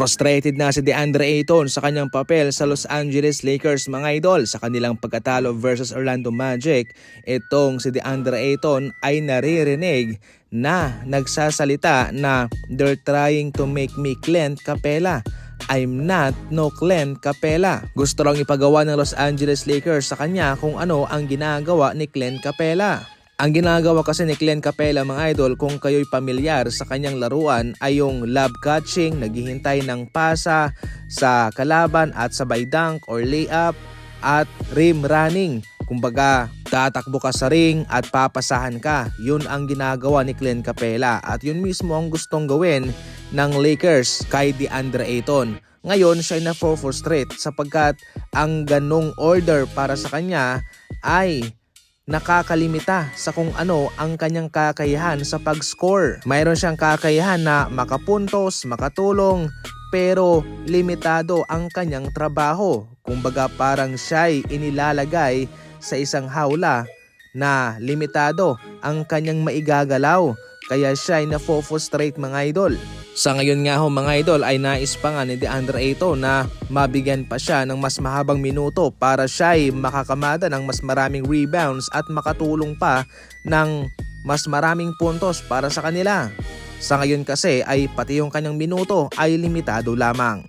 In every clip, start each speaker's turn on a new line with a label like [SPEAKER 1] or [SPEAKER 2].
[SPEAKER 1] Frustrated na si DeAndre Ayton sa kanyang papel sa Los Angeles Lakers mga idol sa kanilang pagkatalo versus Orlando Magic. Itong si DeAndre Ayton ay naririnig na nagsasalita na they're trying to make me Clint Capela. I'm not no Clint Capela. Gusto lang ipagawa ng Los Angeles Lakers sa kanya kung ano ang ginagawa ni Clint Capela. Ang ginagawa kasi ni Clint Capela mga idol, kung kayo'y pamilyar sa kanyang laruan, ay yung lob catching, naghihintay ng pasa sa kalaban at sabay dunk or layup at rim running. Kumbaga, tatakbo ka sa ring at papasahan ka. Yun ang ginagawa ni Clint Capela at yun mismo ang gustong gawin ng Lakers kay DeAndre Ayton. Ngayon siya ay na-frustrate sapagkat ang ganong order para sa kanya ay nakakalimita sa kung ano ang kanyang kakayahan sa pag-score. Mayroon siyang kakayahan na makapuntos, makatulong, pero limitado ang kanyang trabaho. Kumbaga parang siya'y inilalagay sa isang hawla na limitado ang kanyang maigagalaw. Kaya siya'y na-frustrate mga idol. Sa ngayon nga ho mga idol ay nais pa nga ni DeAndre Ayton na mabigyan pa siya ng mas mahabang minuto para siya'y makakamada ng mas maraming rebounds at makatulong pa ng mas maraming puntos para sa kanila. Sa ngayon kasi ay pati yung kanyang minuto ay limitado lamang.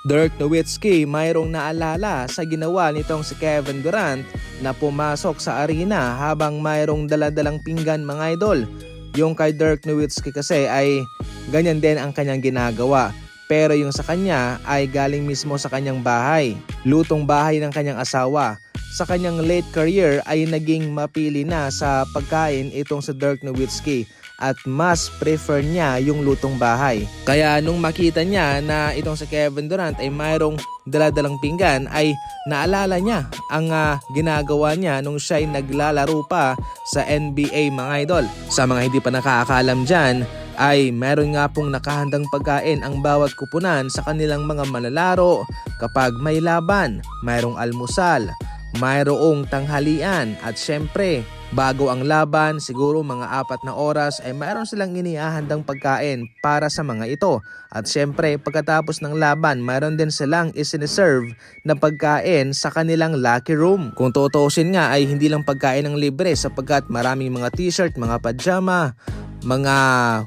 [SPEAKER 1] Dirk Nowitzki mayroong naalala sa ginawa nitong si Kevin Durant na pumasok sa arena habang mayroong daladalang pinggan mga idol. Yung kay Dirk Nowitzki kasi ay ganyan din ang kanyang ginagawa. Pero yung sa kanya ay galing mismo sa kanyang bahay. Lutong bahay ng kanyang asawa. Sa kanyang late career ay naging mapili na sa pagkain itong si Dirk Nowitzki. At mas prefer niya yung lutong bahay. Kaya nung makita niya na itong si Kevin Durant ay mayroong daladalang pinggan ay naalala niya ang ginagawa niya nung siya ay naglalaro pa sa NBA mga idol. Sa mga hindi pa nakakaalam dyan ay meron nga pong nakahandang pagkain ang bawat kupunan sa kanilang mga manlalaro kapag may laban. Mayroong almusal, mayroong tanghalian at syempre bago ang laban, siguro mga 4 na oras ay mayroon silang inihahandang pagkain para sa mga ito. At syempre pagkatapos ng laban, mayroon din silang isiniserve na pagkain sa kanilang locker room. Kung tutuusin nga ay hindi lang pagkain ng libre sapagkat maraming mga t-shirt, mga pajama, mga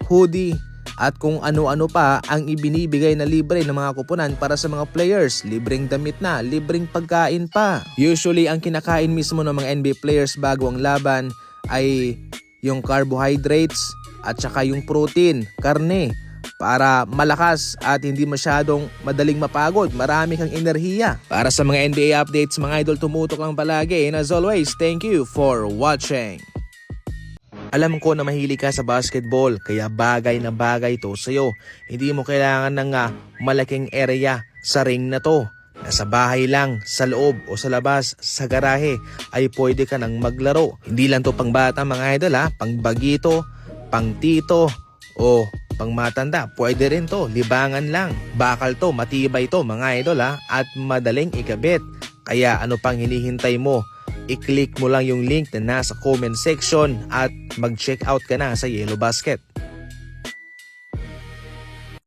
[SPEAKER 1] hoodie, at kung ano-ano pa ang ibinibigay na libre ng mga kupunan para sa mga players. Libreng damit na, libreng pagkain pa. Usually ang kinakain mismo ng mga NBA players bago ang laban ay yung carbohydrates at saka yung protein, karne, para malakas at hindi masyadong madaling mapagod. Marami kang enerhiya. Para sa mga NBA updates mga idol, tumutok lang palagi. And as always, thank you for watching. Alam ko na mahilig ka sa basketball, kaya bagay na bagay to sa'yo. Hindi mo kailangan ng malaking area sa ring na to. Nasa bahay lang, sa loob o sa labas, sa garahe ay pwede ka nang maglaro. Hindi lang to pang bata mga idol pang bagito, pang tito o pang matanda. Pwede rin to, libangan lang. Bakal to, matibay to mga idol at madaling ikabit. Kaya ano pang hinihintay mo? I-click mo lang yung link na nasa comment section at mag-check out ka na sa Yellow Basket.